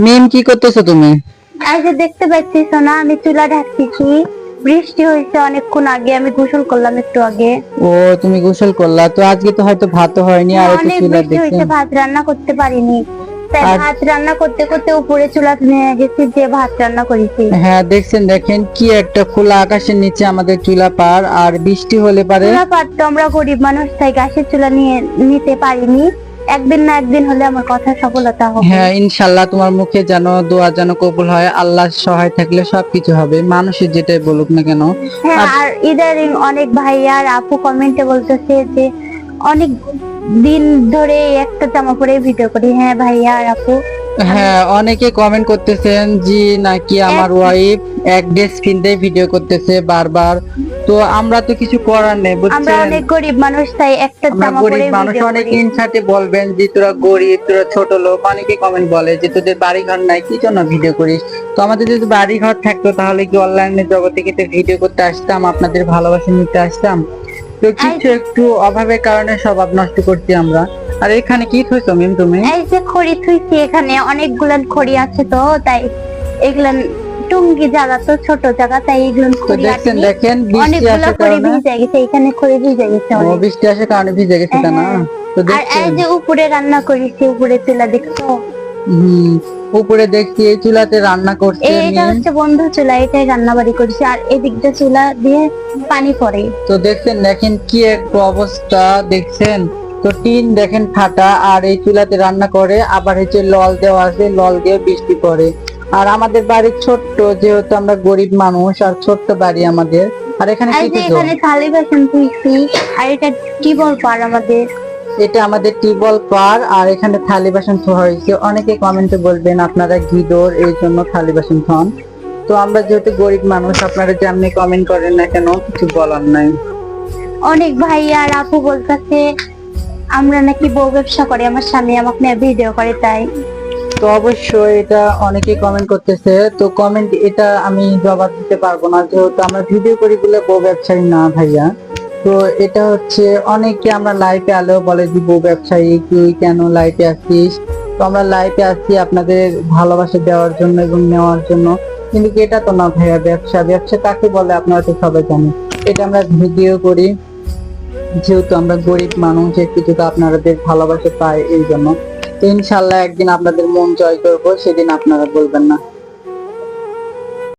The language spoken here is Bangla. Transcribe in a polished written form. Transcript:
মিম কি করতেছো তুমি? এই যে দেখতে পাচ্ছিস না, আমি চুলা ঢাকতেছি। বৃষ্টি হয়েছে অনেকক্ষণ আগে, আমি গোসল করলাম একটু আগে। ও, তুমি গোসল করলা তো? আজকে তো হয়তো ভাতও হয়নি, আর একটু অনেক চুলা বৃষ্টি দেখে। হয়েছে, ভাত রান্না করতে পারিনি। তাই আর ভাত রান্না করতে করতে উপরে চুলা নিয়ে গেছি, যে ভাত রান্না করেছি। হ্যাঁ, দেখেন কি একটা খোলা আকাশের নিচে আমাদের চুলা পার, আর বৃষ্টি হলে পারে। চুলা পাট তো আমরা গরিব মানুষ, তাই গাছের চুলা নিয়ে নিতে পারিনি। একদিন না একদিন হলে আমার কথা সফলতা হবে। হ্যাঁ, ইনশাল্লাহ তোমার মুখে যেন দোয়া যেন কবুল হয়। আল্লাহ সহায় থাকলে সবকিছু হবে, মানুষের যেটাই বলুক না কেন। হ্যাঁ, আর আর ইদারিং অনেক ভাই আর আপু কমেন্টে বলতেছে যে অনেক দিন ধরে একটা জামা পরে ভিডিও করি। হ্যাঁ ভাইয়া আর আপু, হ্যাঁ, অনেকে কমেন্ট করতেছেন জি নাকি আমার ওয়াইফ এক ড্রেস কিনতে ভিডিও করতেছে বারবার। তো আমরা তো কিছু করার নেই, আমরা বুঝছেন? অনেক গরিব মানুষ, তাই একটা আমরা জামা পরে গরিব মানুষ, ভিডিও অনেকে করি। ইনসাটে বলবেন যে তোরা গরিব, তোরা ছোট লোক। অনেকে কমেন্ট বলে যে তোদের বাড়ি ঘর নাই, কি জন্য ভিডিও করিস? তো আমাদের যদি বাড়ি ঘর থাকতো তাহলে কি অনলাইনের জগতে কিন্তু ভিডিও করতে আসতাম, আপনাদের ভালোবাসা নিতে আসতাম? তো কিছু একটু অভাবের কারণে স্বভাব নষ্ট করছি আমরা। আর এখানে কি থইছো মিম তুমি? এই যে খড়ি থুইছি, এখানে অনেকগুলা খড়ি আছে, তো তাই এগুলান টুঙ্গি জায়গা, তো ছোট জায়গা, তাই এগুলো তো খড়ি আটেনি। দেখেন বৃষ্টি অনেকগুলা আসার খড়ি কারণে। ভিজে গেছে, এখানে খড়ি ভিজে গেছে ও, অনেক। বৃষ্টি আসার কারণে ভিজে গেছে তা না? হ্যাঁ। তো আর এই দেখছেন। যে উপরে রান্না করেছি, উপরে চুলা দেখছো? হম, উপরে দেখছি এই চুলাতে রান্না করছে এটা মিম। হচ্ছে বন্ধু চুলা, এটাই রান্না বাড়ি করেছি। আর এদিকটা চুলা দিয়ে পানি পড়ে। তো দেখেন কি একটা অবস্থা, দেখছেন? তো টিন দেখেন ফাটা, আর এই চুলাতে রান্না করে, আবার হচ্ছে লল দেওয়া আছে, লল দিয়ে বৃষ্টি পড়ে। আর আমাদের বাড়ি ছোট্ট, যেহেতু আমরা গরিব মানুষ, আর ছোট্ট বাড়ি আমাদের। আর এখানে এই কি যে কিছু, এখানে থালি বাসন ধুইছি, আর এটা টিবল পার আমাদের। এটা আমাদের টিউবওয়েল পার, আর এখানে থালি বাসন ধোয়া হয়েছে। অনেকে কমেন্টে বলবেন আপনারা গিদর, এই জন্য থালি বাসন ধোন। তো আমরা যেহেতু গরিব মানুষ, আপনারা যেমনি কমেন্ট করেন না কেন, কিছু বলার নাই। অনেক ভাই আর আপু বলতেছে আমরা নাকি বউ ব্যবসা করি, আমার স্বামী আমাকে নিয়ে ভিডিও করে, তাই। তো অবশ্যই এটা অনেকে কমেন্ট করতেছে, তো কমেন্ট এটা আমি জবাব দিতে পারবো না, যেহেতু আমরা ভিডিও করি বলে বউ ব্যবসায়ী না ভাইয়া। তো এটা হচ্ছে অনেকে আমরা লাইভে আলেও বলে যে বউ ব্যবসায়ী, তুই কেন লাইভে আসছিস? তো আমরা লাইভে আসছি আপনাদের ভালোবাসা দেওয়ার জন্য এবং নেওয়ার জন্য। কিন্তু এটা তো না ভাইয়া, ব্যবসা ব্যবসা কাকে বলে আপনারা তো সবাই জানেন। এটা আমরা ভিডিও করি, যেহেতু আমরা গরিব মানুষ, একটু যদি আপনাদের ভালোবাসা পাই এই জন্য। তো ইনশাল্লাহ একদিন আপনাদের মন জয় করবো, সেদিন আপনারা বলবেন না।